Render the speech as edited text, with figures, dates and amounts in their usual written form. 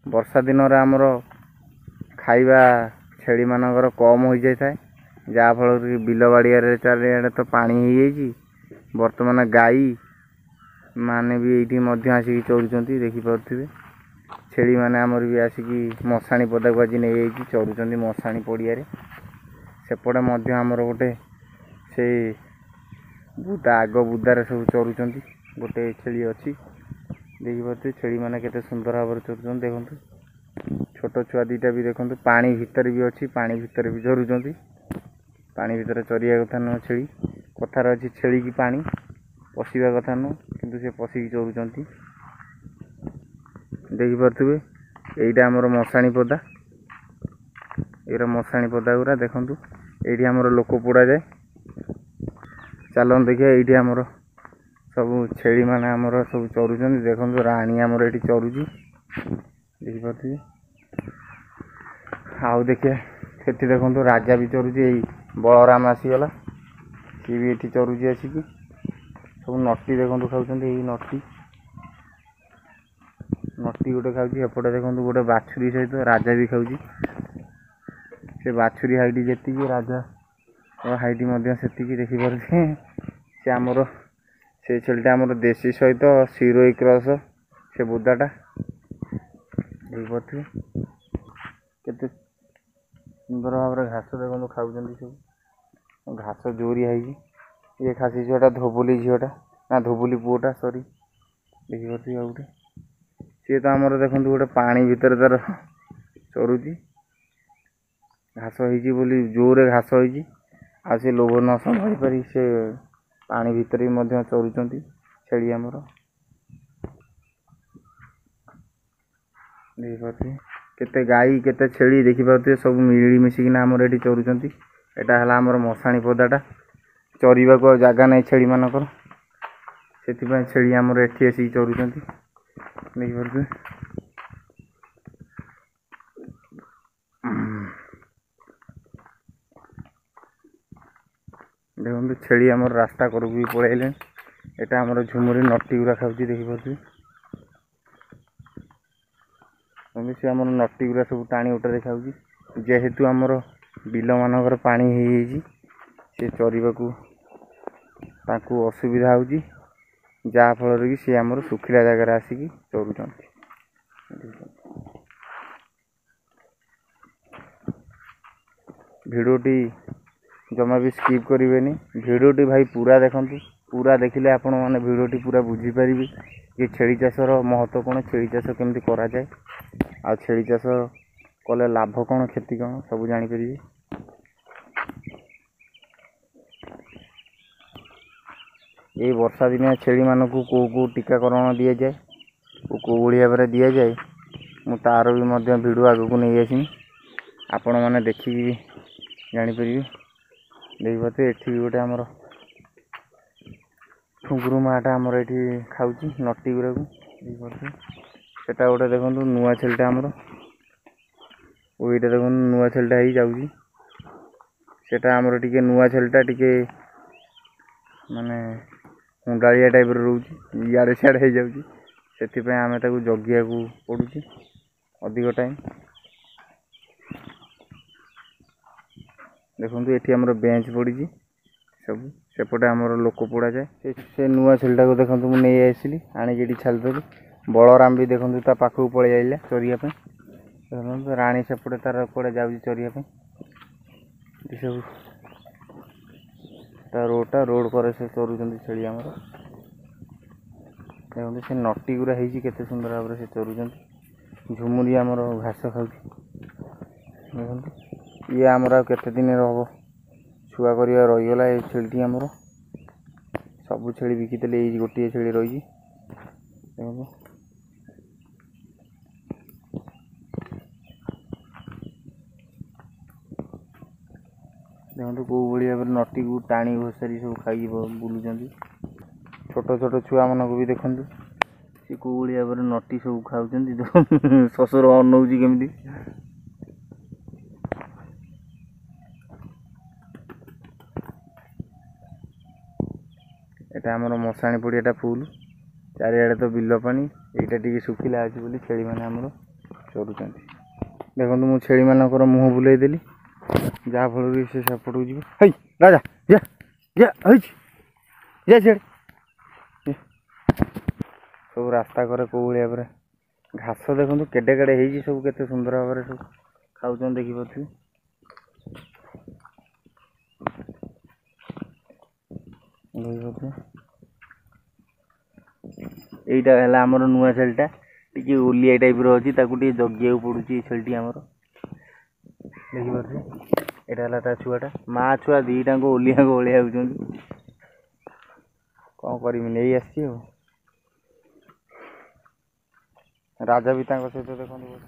वर्षा दिन आमर खाइबा छेली मानकर कम हो जाए जहाँफल बिल बाड़िया चारिड़े तो पानी हो जाइए। बर्तमान गाई माने भी ये आसिक चरुंच देखिपे छेली माने आमर भी आसिक मशाणी पदा को आज नहीं चरुंच मशाणी पड़िया सेपटे आमर गोटे से बुदा आग बुदार सब चरुंच गोटे छेली अच्छी देखिपे छेली मैंने केते सुंदर भाव चरुंच देखते छोट छुआ दीटा भी देखते पानी भितर भी अच्छी पानी भितर भी चरुंच पानी भितर चरिया कथा नुह छेली कथार अच्छी छेली की पानी पशिया कथा नुह किंतु से पशिकी चरुंच देखिपे यहीटा आमर मशाणी पदा ये मशाणी पदा गुरा देखु ये आमर लोक पोड़ा जाए चलन देखिए ये आमर सब छेली माने आमर सब चरुंच देखो राणी आमर ये चरुची देखिपे आउ देखिए सेठी देखो राजा भी चरुची यही बलराम आसीगला सी भी ये चरुची आसिक सब नटी देखो खाऊँ नटी नटी गोटे खाऊँ एपटे देखो गोटे बाछुरी सहित राजा भी खाऊँ से बाछुरी हाइट जी राजा हाइट से देखिपे से आमर से छेलीटा आमर देशी सहित सिरोई क्रॉस से बुदाटा देखिपे केते सुंदर भाव घास देखो खाऊँ सब घास जोरिया ये खासी झीटा धोबुली झीटा ना धोबुली पुओटा सॉरी देखिपे आ गए सी तो आमर देखो गोटे पानी भितर तार चरुची घास हो जोरे घास हो से लोभ न संभाई पारी से पानी भितर भी चरुंच छेली आमर देखिपे केते गाई केते छेली देखिपे सब मिलमिशिकिना आमर ये चरुंच एटा है आमर मशाणी पदाटा चरवा को जगह नहीं छेली मानकर से छेली आमर एठी आसिक चरुंच देखिपे देखो छेली आमर रास्ता कर भी पलैले एटा आमर झुमुरी नटी गुरा खाऊँ देखिपे सी आमर नटी गुरा सब टाणी उठा खाऊँ जेहेतु आमर बिल मानकर पानी हो सी चरवा को असुविधा हो जहाँफल कि सी आमर सुखिला जगार आसिक चरुंच भिडियोटी जमा भी स्किप करेंगे भिडियोटी भाई पूरा देखु पूरा देखिले आपण मैंने भिडियोटी पूरा बुझीपारे कि छेली चाषर महत्व कौन छेली चाष केमती करा जाए आ छेली चाष कले लाभ कौन क्षति कौन सब जानीपर ये वर्षा दिनिया छेली मानक कौ टीकाकरण दि जाए कौ भाया दि जाए मु तार भी भिडियो आग को नहीं आसमी आपण मैंने देखिकी जानीपर देखिपे ये गोटे आमर ठुंगुरु माटा आमर ये खाऊँ नटी गुरा को देखिपे सेटा गोटे देखो नुआ छेलीटा आमर ये देखो नुआ छेलीटा ही जाऊँगी सेटा आमर टिके नुआ छेलीटा टिके माने हुंडाड़िया टाइप रोचे इे सियाड़े हो जाऊँगी से आम जगिया को पड़ुची अधिक टाइम देखो ये आमर बेंच पड़ी सब सेपटे आमर लोक पोड़ा जाए से नुआ छेलीटा को देखो मुझे नहीं आसली आनिक छाड़देली बलराम भी देखो ता पाखक पलि आइला चरिया राणी सेपटे तार कड़े जाऊँगी चरिया सब रोडटा रोड पर से चरुंच छेली आमर देखते से नटी गुरा होते सुंदर भाव से चरुंच झुमुरी आमर घास खाऊँ देखते ये आमर आते दिन हम छुआ कर रहीगला ये छेली आमर सबू छेली बिकिले ये गोटे छेली रही देखो देखो कौ भाव नटी को टाणी घोषारी सब खाई बुलूँ छोट छोट छुआ मन को भी देखु सी कौ भाव नटी सब खाऊँ शशुर अनौज केमी एटा आमर मशाणी पड़ियाटा फुल चारिआडे तो बिल पानी यहाँ टी सुखिला अच्छी छेली मैंने आमर ଚରୁଛନ୍ତି। ଦେଖନ୍ତୁ ମୁଁ ଛେଳିମାନଙ୍କର ମୁହଁ ବୁଲେଇଦେଲି, ଯାହାଫଳରେ ସେ ସେପଟକୁ ଯିବେ। ହେଇ ରାଜା ଯା ଯା ହେଇଛି ଯା ସିଆଡ଼େ। ସବୁ ରାସ୍ତା କରେ କେଉଁ ଭଳିଆ ଭାବରେ ଘାସ ଦେଖନ୍ତୁ କେଡ଼େ କେଡ଼େ ହେଇଛି, ସବୁ କେତେ ସୁନ୍ଦର ଭାବରେ ସବୁ ଖାଉଛନ୍ତି ଦେଖିପାରୁଥିବେ। এইটা ହେଲା ଆମର ନୂଆ ଛେଳିଟା, ଟିକେ ଓଲିଆ ଟାଇପର ଅଛି, ତାକୁ ଟିକେ ଜଗିବାକୁ ପଡୁଛି। ଏଇ ଛେଳିଟି ଆମର ଦେଖିପାରୁଥିବେ, ଏଇଟା ହେଲା ତା ଛୁଆଟା। ମା ଛୁଆ ଦିଟାଙ୍କ ଓଲିଆଙ୍କ ଭଳିଆ ହେଉଛନ୍ତି। କ'ଣ କରିବି, ନେଇ ଆସିଛି ଆଉ। ରାଜା ବି ତାଙ୍କ ସହିତ ଦେଖନ୍ତୁ।